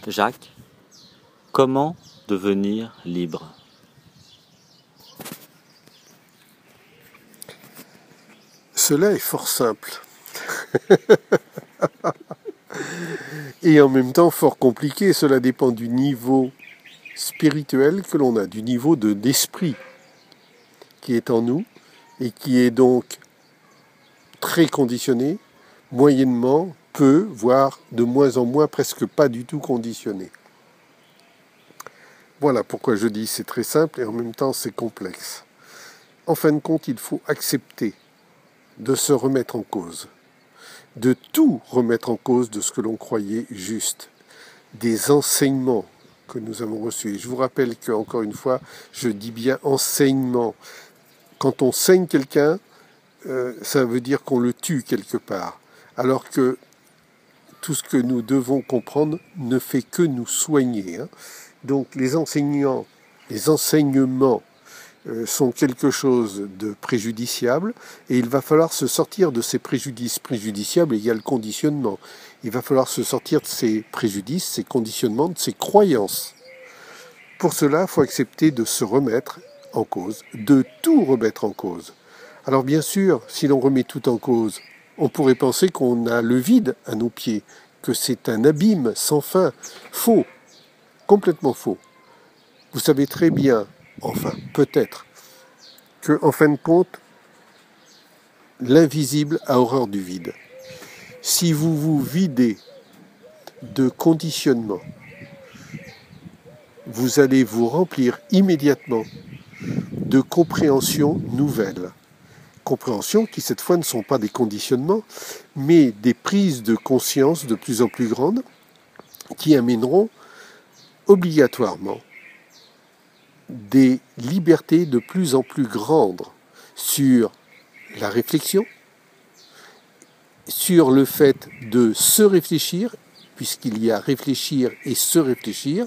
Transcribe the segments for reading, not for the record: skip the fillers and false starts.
Jacques, comment devenir libre? Cela est fort simple et en même temps fort compliqué. Cela dépend du niveau spirituel que l'on a, du niveau d'esprit qui est en nous et qui est donc très conditionné, moyennement, peu, voire de moins en moins, presque pas du tout conditionné. Voilà pourquoi je dis c'est très simple et en même temps c'est complexe. En fin de compte, il faut accepter de se remettre en cause, de tout remettre en cause de ce que l'on croyait juste, des enseignements que nous avons reçus. Et je vous rappelle que, encore une fois, je dis bien enseignement. Quand on saigne quelqu'un, ça veut dire qu'on le tue quelque part, alors que tout ce que nous devons comprendre ne fait que nous soigner. Donc les enseignements sont quelque chose de préjudiciable et il va falloir se sortir de ces préjudices. Préjudiciables égale conditionnement. Il va falloir se sortir de ces préjudices, ces conditionnements, de ces croyances. Pour cela, il faut accepter de se remettre en cause, de tout remettre en cause. Alors bien sûr, si l'on remet tout en cause, on pourrait penser qu'on a le vide à nos pieds, que c'est un abîme sans fin. Faux, complètement faux. Vous savez très bien, enfin peut-être, que en fin de compte, l'invisible a horreur du vide. Si vous vous videz de conditionnement, vous allez vous remplir immédiatement de compréhensions nouvelles. Compréhensions qui cette fois ne sont pas des conditionnements, mais des prises de conscience de plus en plus grandes qui amèneront obligatoirement des libertés de plus en plus grandes sur la réflexion, sur le fait de se réfléchir, puisqu'il y a réfléchir et se réfléchir,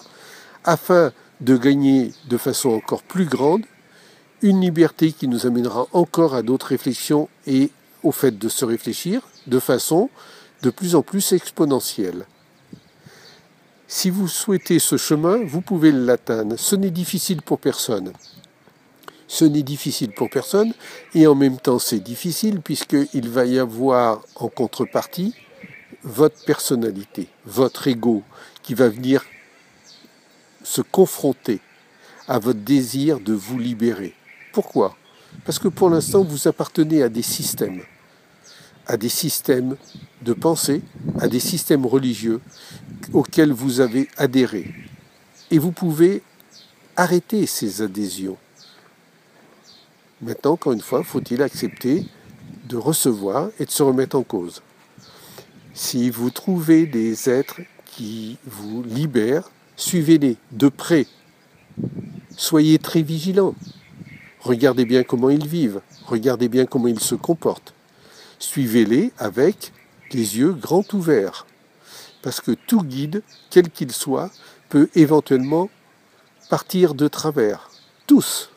afin de gagner de façon encore plus grande une liberté qui nous amènera encore à d'autres réflexions et au fait de se réfléchir de façon de plus en plus exponentielle. Si vous souhaitez ce chemin, vous pouvez l'atteindre. Ce n'est difficile pour personne. Ce n'est difficile pour personne et en même temps c'est difficile puisqu'il va y avoir en contrepartie votre personnalité, votre ego qui va venir se confronter à votre désir de vous libérer. Pourquoi ? Parce que pour l'instant, vous appartenez à des systèmes de pensée, à des systèmes religieux auxquels vous avez adhéré. Et vous pouvez arrêter ces adhésions. Maintenant, encore une fois, faut-il accepter de recevoir et de se remettre en cause. Si vous trouvez des êtres qui vous libèrent, suivez-les de près. Soyez très vigilants. Regardez bien comment ils vivent. Regardez bien comment ils se comportent. Suivez-les avec les yeux grands ouverts. Parce que tout guide, quel qu'il soit, peut éventuellement partir de travers. Tous.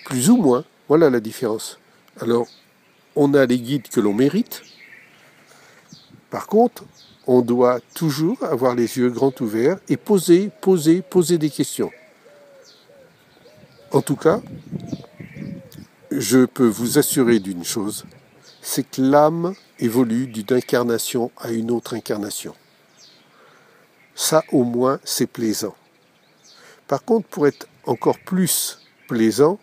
Plus ou moins. Voilà la différence. Alors, on a les guides que l'on mérite. Par contre, on doit toujours avoir les yeux grands ouverts et poser des questions. En tout cas, je peux vous assurer d'une chose, c'est que l'âme évolue d'une incarnation à une autre incarnation. Ça, au moins, c'est plaisant. Par contre, pour être encore plus plaisant,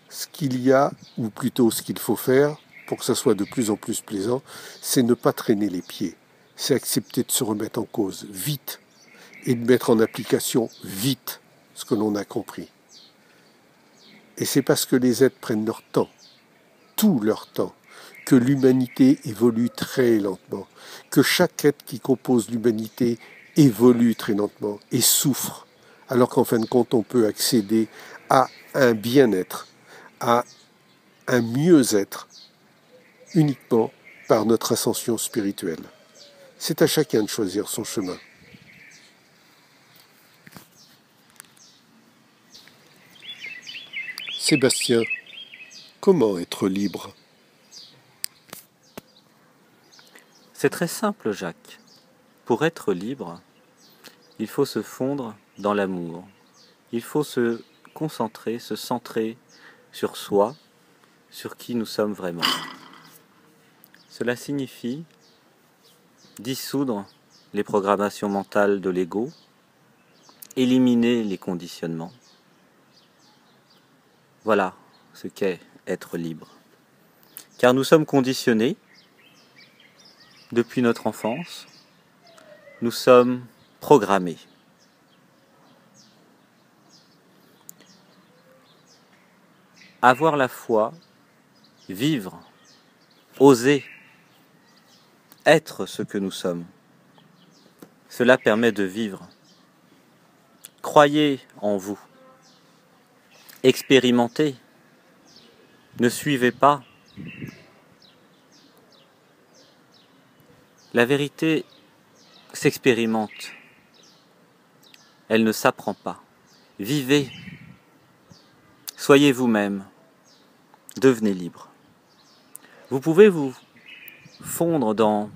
ce qu'il y a, ou plutôt ce qu'il faut faire, pour que ça soit de plus en plus plaisant, c'est ne pas traîner les pieds. C'est accepter de se remettre en cause vite et de mettre en application vite ce que l'on a compris. Et c'est parce que les êtres prennent leur temps, tout leur temps, que l'humanité évolue très lentement, que chaque être qui compose l'humanité évolue très lentement et souffre, alors qu'en fin de compte, on peut accéder à un bien-être, à un mieux-être, uniquement par notre ascension spirituelle. C'est à chacun de choisir son chemin. Sébastien, comment être libre ? C'est très simple, Jacques. Pour être libre, il faut se fondre dans l'amour. Il faut se concentrer, se centrer sur soi, sur qui nous sommes vraiment. Cela signifie dissoudre les programmations mentales de l'ego, éliminer les conditionnements. Voilà ce qu'est être libre. Car nous sommes conditionnés depuis notre enfance, nous sommes programmés. Avoir la foi, vivre, oser être ce que nous sommes, cela permet de vivre. Croyez en vous, expérimentez, ne suivez pas. La vérité s'expérimente, elle ne s'apprend pas. Vivez, soyez vous-même, devenez libre. Vous pouvez vous fondre dans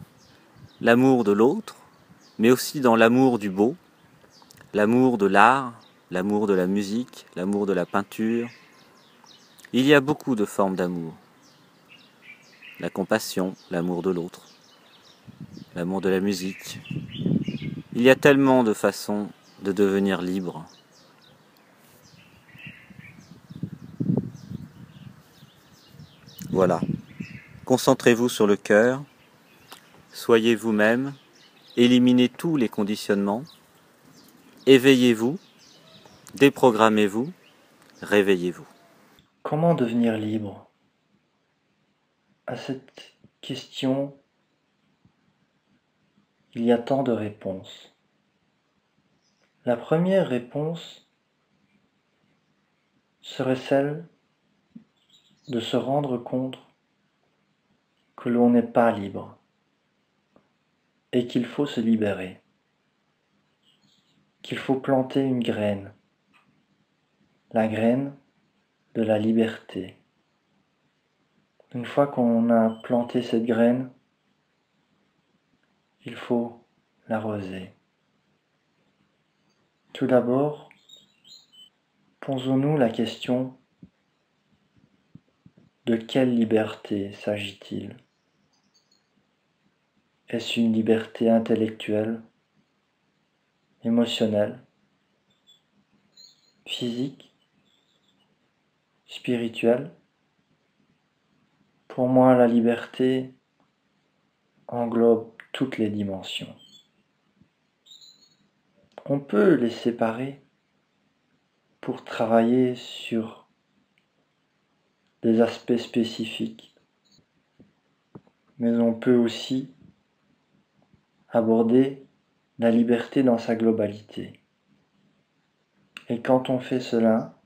l'amour de l'autre, mais aussi dans l'amour du beau, l'amour de l'art, l'amour de la musique, l'amour de la peinture. Il y a beaucoup de formes d'amour. La compassion, l'amour de l'autre, l'amour de la musique. Il y a tellement de façons de devenir libre. Voilà. Concentrez-vous sur le cœur, soyez vous-même, éliminez tous les conditionnements, éveillez-vous, déprogrammez-vous, réveillez-vous. Comment devenir libre? À cette question, il y a tant de réponses. La première réponse serait celle de se rendre compte que l'on n'est pas libre et qu'il faut se libérer, qu'il faut planter une graine, la graine de la liberté. Une fois qu'on a planté cette graine, il faut l'arroser. Tout d'abord, posons-nous la question: de quelle liberté s'agit-il? Est-ce une liberté intellectuelle, émotionnelle, physique, spirituelle? Pour moi, la liberté englobe toutes les dimensions. On peut les séparer pour travailler sur des aspects spécifiques, mais on peut aussi aborder la liberté dans sa globalité. Et quand on fait cela,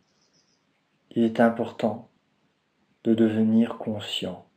il est important de devenir conscient.